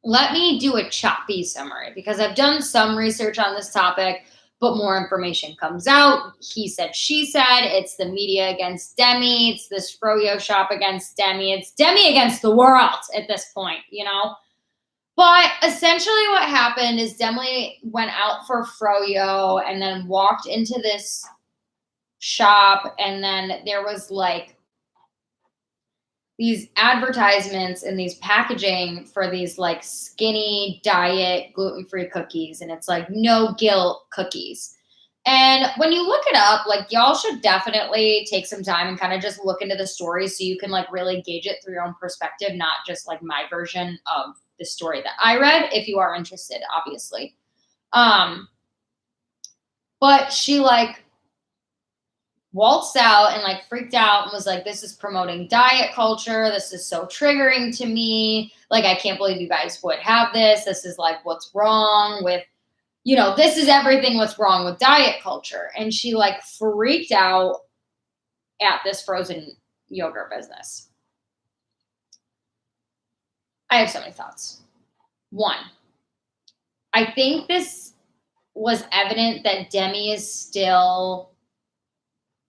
Let me do a choppy summary because I've done some research on this topic, but more information comes out. He said, she said, it's the media against Demi. It's this Froyo shop against Demi. It's Demi against the world at this point, you know? But essentially what happened is Demi went out for Froyo and then walked into this shop, and then there was like these advertisements and these packaging for these like skinny diet gluten-free cookies, and it's like no guilt cookies. And when you look it up, like y'all should definitely take some time and kind of just look into the story so you can like really gauge it through your own perspective, not just like my version of the story that I read, if you are interested, obviously. But she like waltzed out and like freaked out and was like, this is promoting diet culture. This is so triggering to me. Like, I can't believe you guys would have this. This is like, what's wrong with, you know, this is everything what's wrong with diet culture. And she like freaked out at this frozen yogurt business. I have so many thoughts. One, I think this was evident that Demi is still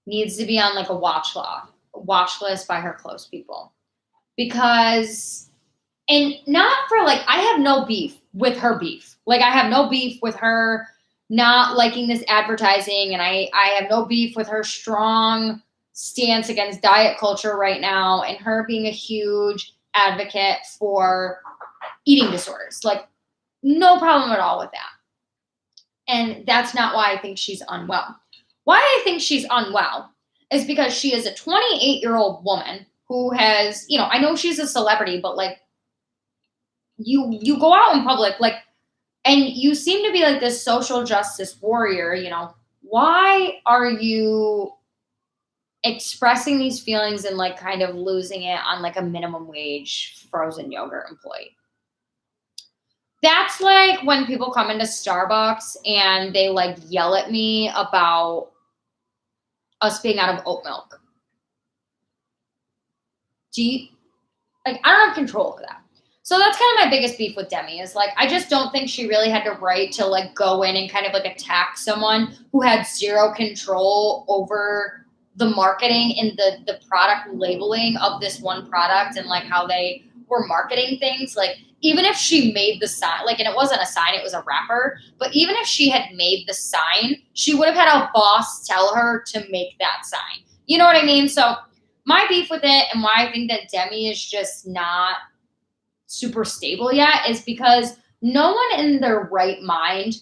needs to be on like a watch list by her close people, because, and not for like, I have no beef with her beef. Like I have no beef with her not liking this advertising. And I have no beef with her strong stance against diet culture right now. And her being a huge advocate for eating disorders, like no problem at all with that. And that's not why I think she's unwell. Why I think she's unwell is because she is a 28-year-old woman who has, you know, I know she's a celebrity, but like you go out in public, like, and you seem to be like this social justice warrior, you know, why are you expressing these feelings and like kind of losing it on like a minimum wage frozen yogurt employee? That's like when people come into Starbucks and they like yell at me about us being out of oat milk. I don't have control over that. So that's kind of my biggest beef with Demi is like, I just don't think she really had the right to like go in and kind of like attack someone who had zero control over the marketing and the product labeling of this one product and like how they were marketing things. Like, even if she made the sign, like, and it wasn't a sign, it was a wrapper, but even if she had made the sign, she would have had a boss tell her to make that sign. You know what I mean? So my beef with it and why I think that Demi is just not super stable yet is because no one in their right mind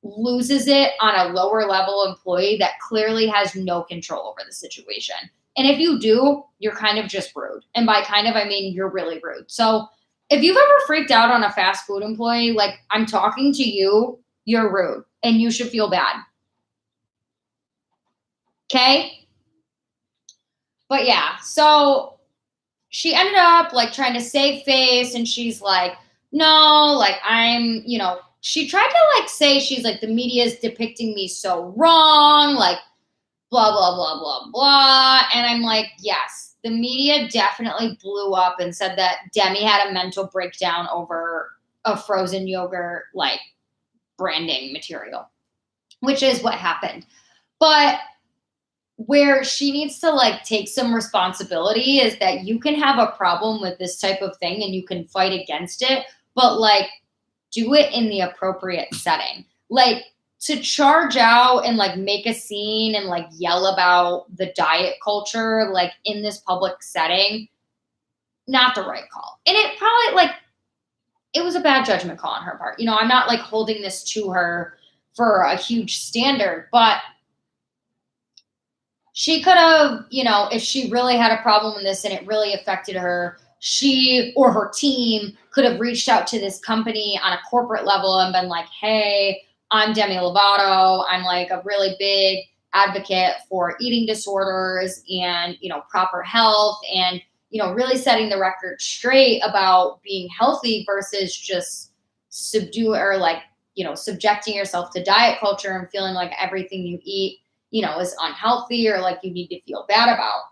loses it on a lower level employee that clearly has no control over the situation. And if you do, you're kind of just rude. And by kind of, I mean, you're really rude. So if you've ever freaked out on a fast food employee, like I'm talking to you, you're rude and you should feel bad. Okay? But yeah, so she ended up like trying to save face and she's like, no, like I'm, you know, she tried to like say she's like, the media is depicting me so wrong, like blah, blah, blah, blah, blah. And I'm like, yes. The media definitely blew up and said that Demi had a mental breakdown over a frozen yogurt, like branding material, which is what happened. But where she needs to like take some responsibility is that you can have a problem with this type of thing and you can fight against it, but like do it in the appropriate setting. Like to charge out and like make a scene and like yell about the diet culture, like in this public setting, not the right call. And it probably like, it was a bad judgment call on her part. I'm not like holding this to her for a huge standard, but she could have, if she really had a problem with this and it really affected her, she or her team could have reached out to this company on a corporate level and been like, hey, I'm Demi Lovato. I'm like a really big advocate for eating disorders and, proper health and, really setting the record straight about being healthy versus just subjecting yourself to diet culture and feeling like everything you eat, is unhealthy or like you need to feel bad about.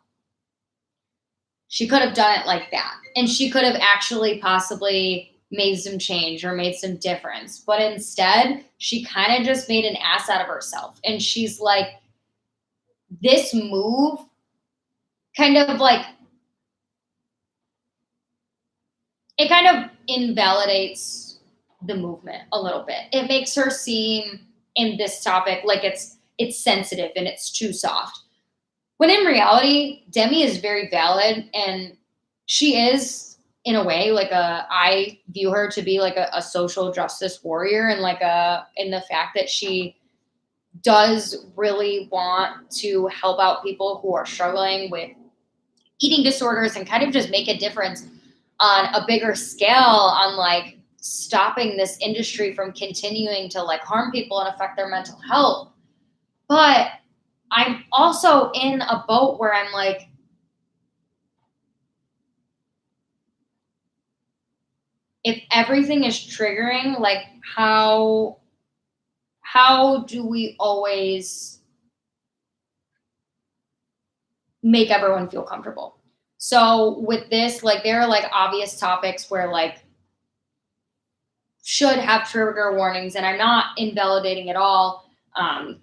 She could have done it like that. And she could have actually possibly made some change or made some difference. But instead, she kind of just made an ass out of herself. And she's like, this move kind of like, it kind of invalidates the movement a little bit. It makes her seem in this topic like it's sensitive and it's too soft. When in reality, Demi is very valid, and she is, in a way, like I view her to be like a social justice warrior, and like in the fact that she does really want to help out people who are struggling with eating disorders and kind of just make a difference on a bigger scale on like stopping this industry from continuing to like harm people and affect their mental health. But I'm also in a boat where I'm like, if everything is triggering, like how do we always make everyone feel comfortable? So with this, like there are like obvious topics where like should have trigger warnings, and I'm not invalidating at all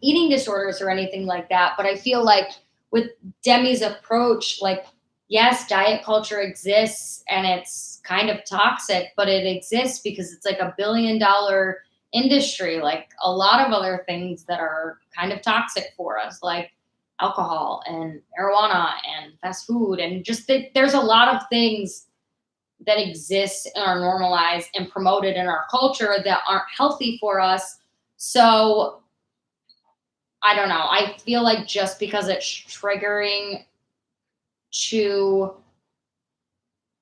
eating disorders or anything like that. But I feel like with Demi's approach, like, yes, diet culture exists and it's kind of toxic, but it exists because it's like $1 billion industry, like a lot of other things that are kind of toxic for us, like alcohol and marijuana and fast food. And just there's a lot of things that exist and are normalized and promoted in our culture that aren't healthy for us. So I don't know. I feel like just because it's triggering to,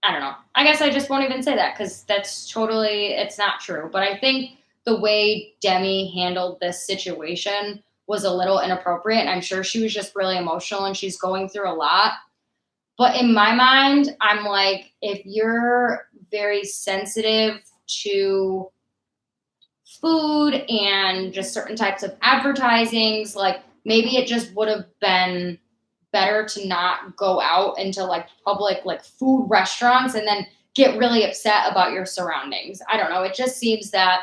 I don't know. I guess I just won't even say that because it's not true. But I think the way Demi handled this situation was a little inappropriate. And I'm sure she was just really emotional and she's going through a lot. But in my mind, I'm like, if you're very sensitive to food and just certain types of advertisings, like maybe it just would have been better to not go out into like public like food restaurants and then get really upset about your surroundings. I don't know. It just seems that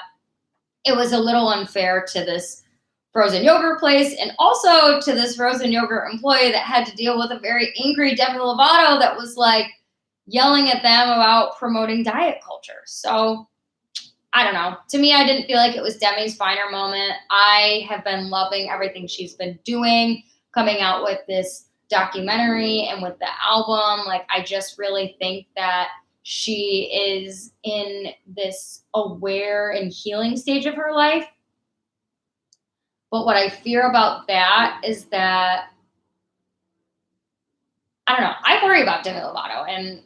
it was a little unfair to this frozen yogurt place and also to this frozen yogurt employee that had to deal with a very angry Demi Lovato that was like yelling at them about promoting diet culture. So I don't know. To me, I didn't feel like it was Demi's finer moment. I have been loving everything she's been doing, coming out with this documentary and with the album. Like, I just really think that she is in this aware and healing stage of her life. But what I fear about that is that, I don't know, I worry about Demi Lovato. And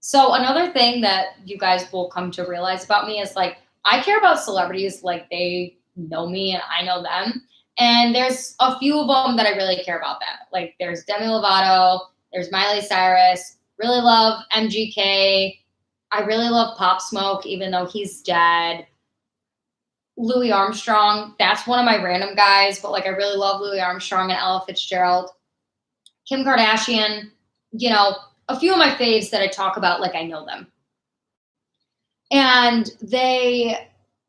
so another thing that you guys will come to realize about me is like, I care about celebrities like they know me and I know them. And there's a few of them that I really care about that. Like there's Demi Lovato, there's Miley Cyrus, really love MGK. I really love Pop Smoke, even though he's dead. Louis Armstrong, that's one of my random guys, but like I really love Louis Armstrong and Ella Fitzgerald. Kim Kardashian, a few of my faves that I talk about, like I know them. And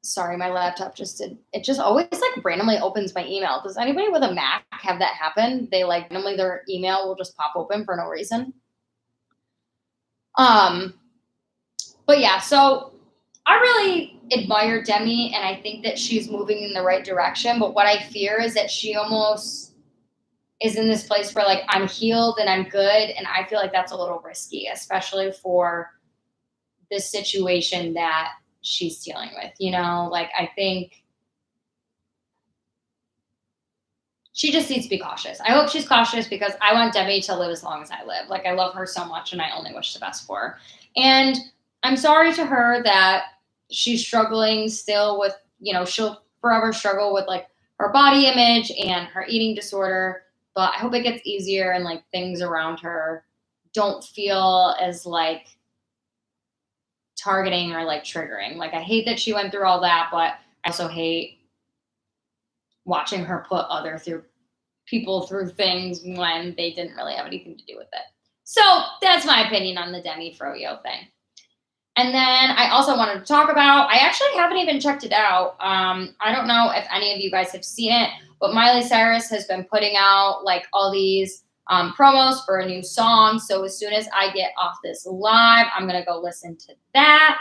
sorry, my laptop it just always like randomly opens my email. Does anybody with a Mac have that happen? They like randomly their email will just pop open for no reason. But yeah, so I really admire Demi, and I think that she's moving in the right direction. But what I fear is that she almost is in this place where like I'm healed and I'm good, and I feel like that's a little risky, especially for this situation that she's dealing with. Like I think she just needs to be cautious. I hope she's cautious because I want Demi to live as long as I live. Like I love her so much, and I only wish the best for her. And I'm sorry to her that she's struggling still with, she'll forever struggle with like her body image and her eating disorder. But I hope it gets easier and like things around her don't feel as like targeting or like triggering. Like I hate that she went through all that, but I also hate watching her put people through things when they didn't really have anything to do with it. So that's my opinion on the Demi Froyo thing. And then I also wanted to talk about, I actually haven't even checked it out. I don't know if any of you guys have seen it, but Miley Cyrus has been putting out like all these promos for a new song. So as soon as I get off this live, I'm going to go listen to that.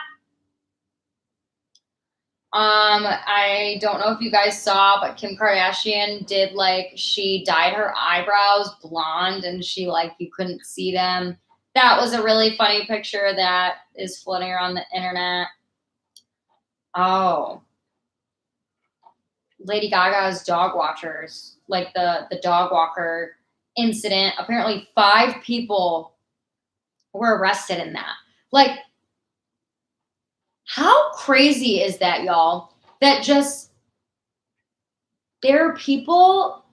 I don't know if you guys saw, but Kim Kardashian did she dyed her eyebrows blonde and you couldn't see them. That was a really funny picture that is floating around the internet. Oh, Lady Gaga's dog watchers, like the dog walker incident. Apparently 5 people were arrested in that. Like, how crazy is that, y'all? That just, there are people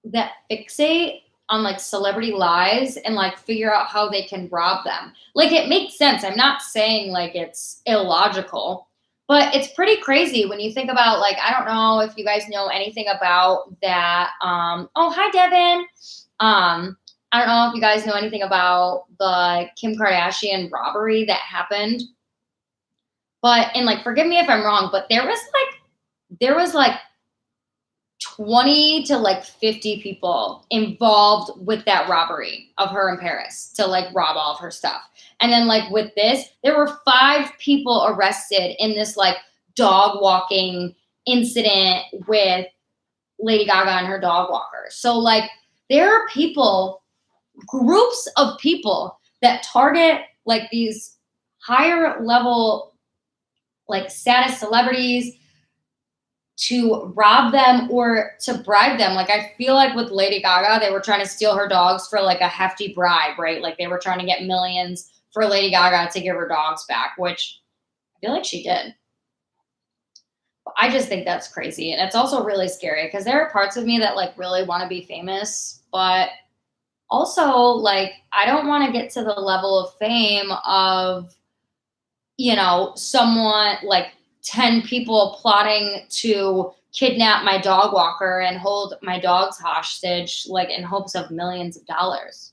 that fixate on celebrity lives and figure out how they can rob them. It makes sense. I'm not saying it's illogical, but it's pretty crazy when you think about I don't know if you guys know anything about that. Oh, hi, Devin. I don't know if you guys know anything about the Kim Kardashian robbery that happened. But, and forgive me if I'm wrong, but there was 20 to 50 people involved with that robbery of her in Paris to rob all of her stuff. And then with this, there were 5 people arrested in this dog walking incident with Lady Gaga and her dog walker. So there are groups of people that target these higher level status celebrities to rob them or to bribe them. I feel with Lady Gaga, they were trying to steal her dogs for a hefty bribe, right? They were trying to get millions for Lady Gaga to give her dogs back, which I feel she did. But I just think that's crazy. And it's also really scary because there are parts of me that really want to be famous, but also I don't want to get to the level of fame of, someone 10 people plotting to kidnap my dog walker and hold my dogs hostage, in hopes of millions of dollars.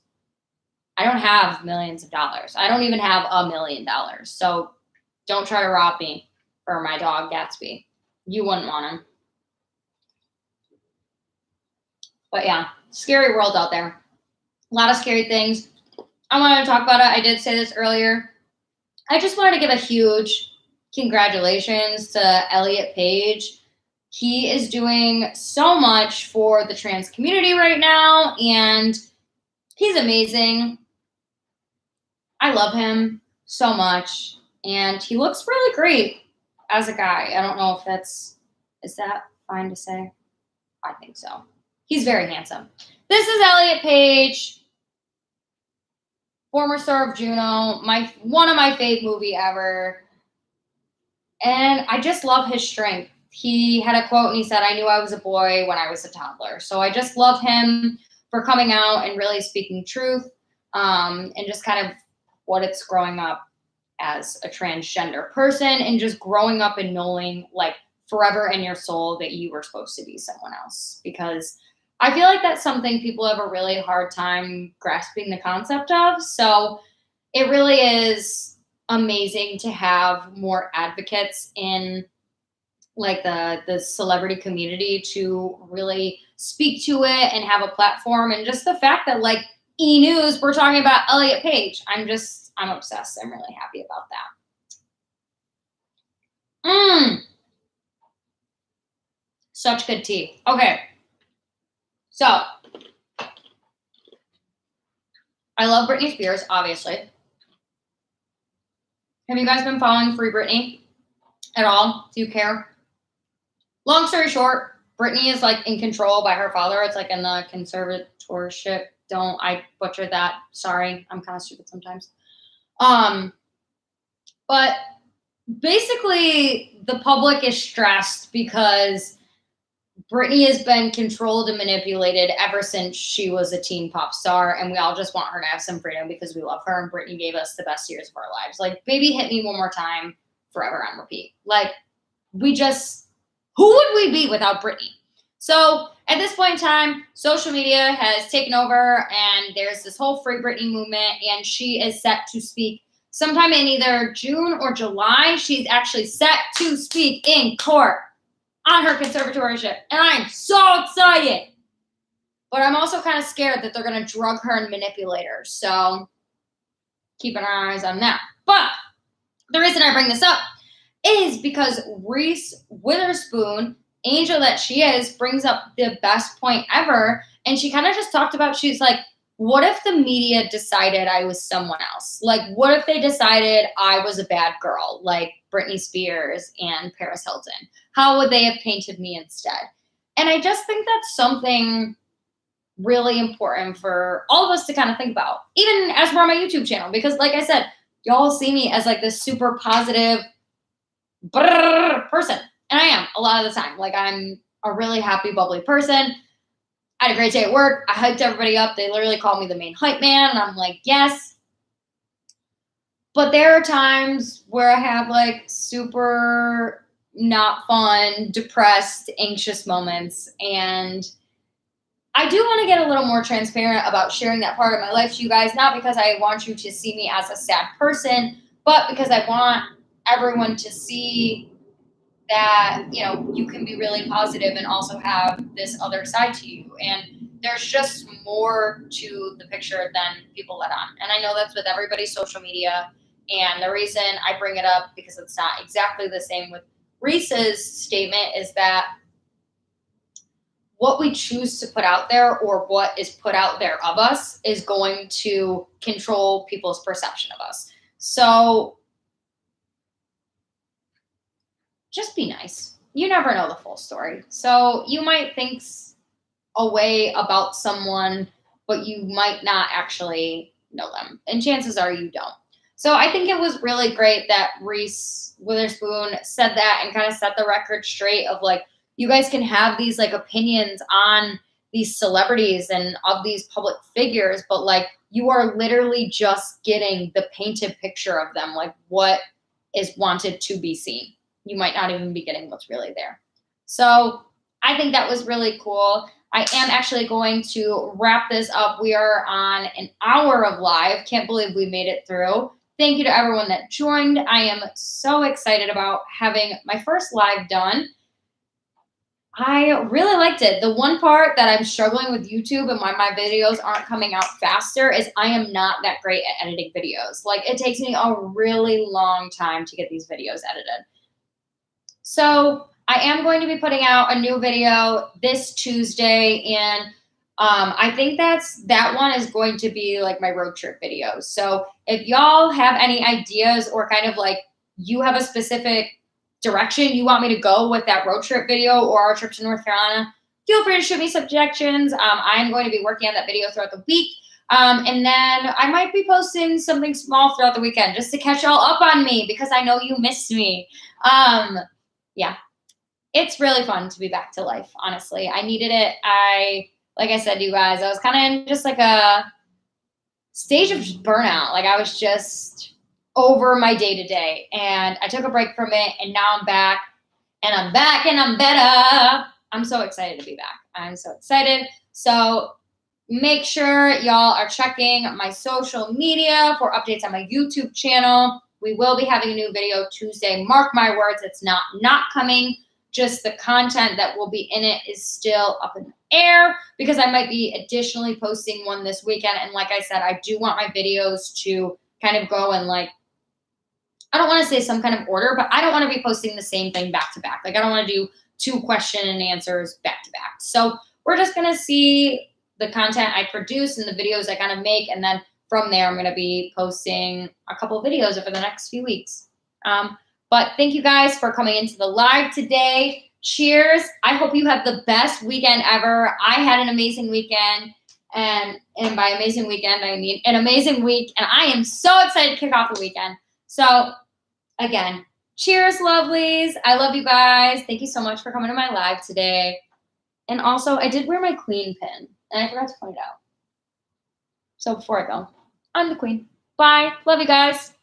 I don't have millions of dollars. I don't even have $1 million. So don't try to rob me for my dog, Gatsby. You wouldn't want him. But yeah, scary world out there. A lot of scary things. I wanted to talk about it. I did say this earlier. I just wanted to give a huge congratulations to Elliot Page. He is doing so much for the trans community right now, and he's amazing. I love him so much, and he looks really great as a guy. I don't know if is that fine to say? I think so. He's very handsome. This is Elliot Page, former star of Juno, one of my fave movie ever. And I just love his strength. He had a quote and he said, "I knew I was a boy when I was a toddler." So I just love him for coming out and really speaking truth, and just kind of what it's growing up as a transgender person and just growing up and knowing forever in your soul that you were supposed to be someone else. Because I feel that's something people have a really hard time grasping the concept of. So it really is amazing to have more advocates in the celebrity community to really speak to it and have a platform. And just the fact that E! News, we're talking about Elliot Page. I'm obsessed. I'm really happy about Such good tea. Okay. So, I love Britney Spears, obviously. Have you guys been following Free Britney at all? Do you care? Long story short, Britney is like in control by her father. It's like in the conservatorship. Don't I butcher that? Sorry, I'm kind of stupid sometimes. But basically, the public is stressed because Britney has been controlled and manipulated ever since she was a teen pop star, and we all just want her to have some freedom because we love her, and Britney gave us the best years of our lives. Like, baby, hit me one more time, forever on repeat. Like, who would we be without Britney? So at this point in time, social media has taken over, and there's this whole Free Britney movement, and she is set to speak sometime in either June or July. She's actually set to speak in court on her conservatorship, and I'm so excited. But I'm also kind of scared that they're going to drug her and manipulate her, so keeping our eyes on that. But the reason I bring this up is because Reese Witherspoon, angel that she is, brings up the best point ever, and she kind of just talked about, she's like, what if the media decided I was someone else? Like, what if they decided I was a bad girl, like Britney Spears and Paris Hilton? How would they have painted me instead? And I just think that's something really important for all of us to kind of think about, even as we're on my YouTube channel, because like I said, y'all see me as like this super positive person. And I am a lot of the time. Like, I'm a really happy, bubbly person. I had a great day at work. I hyped everybody up. They literally called me the main hype man. And I'm like, yes. But there are times where I have like super not fun, depressed, anxious moments. And I do want to get a little more transparent about sharing that part of my life to you guys, not because I want you to see me as a sad person, but because I want everyone to see that, you know, you can be really positive and also have this other side to you. And there's just more to the picture than people let on. And I know that's with everybody's social media. And the reason I bring it up, because it's not exactly the same with Reese's statement, is that what we choose to put out there, or what is put out there of us, is going to control people's perception of us. So just be nice. You never know the full story. So you might think a way about someone, but you might not actually know them. And chances are you don't. So I think it was really great that Reese Witherspoon said that and kind of set the record straight of like, you guys can have these like opinions on these celebrities and of these public figures, but like, you are literally just getting the painted picture of them, like what is wanted to be seen. You might not even be getting what's really there. So I think that was really cool. I am actually going to wrap this up. We are on an hour of live. Can't believe we made it through. Thank you to everyone that joined. I am so excited about having my first live done. I really liked it. The one part that I'm struggling with YouTube and why my videos aren't coming out faster is I am not that great at editing videos. Like, it takes me a really long time to get these videos edited. So I am going to be putting out a new video this Tuesday, and I think that one is going to be like my road trip video. So if y'all have any ideas, or kind of like you have a specific direction you want me to go with that road trip video or our trip to North Carolina, feel free to shoot me suggestions. I'm going to be working on that video throughout the week. And then I might be posting something small throughout the weekend just to catch y'all up on me, because I know you missed me. Yeah, it's really fun to be back to life, honestly. I needed it. Like I said to you guys, I was kind of in just like a stage of burnout. Like, I was just over my day-to-day, and I took a break from it, and now I'm back, and I'm back, and I'm better. I'm so excited to be back. I'm so excited. So make sure y'all are checking my social media for updates on my YouTube channel. We will be having a new video Tuesday. Mark my words, it's not coming. Just the content that will be in it is still up in the air, because I might be additionally posting one this weekend. And like I said, I do want my videos to kind of go in like I don't want to say some kind of order, but I don't want to be posting the same thing back to back. Like I don't want to do 2 question and answers back to back. So we're just going to see the content I produce and the videos I kind of make. And then from there, I'm going to be posting a couple videos over the next few weeks. But thank you guys for coming into the live today. Cheers. I hope you have the best weekend ever. I had an amazing weekend. And by amazing weekend, I mean an amazing week. And I am so excited to kick off the weekend. So again, cheers, lovelies. I love you guys. Thank you so much for coming to my live today. And also, I did wear my queen pin, and I forgot to point it out. So before I go, I'm the queen. Bye. Love you guys.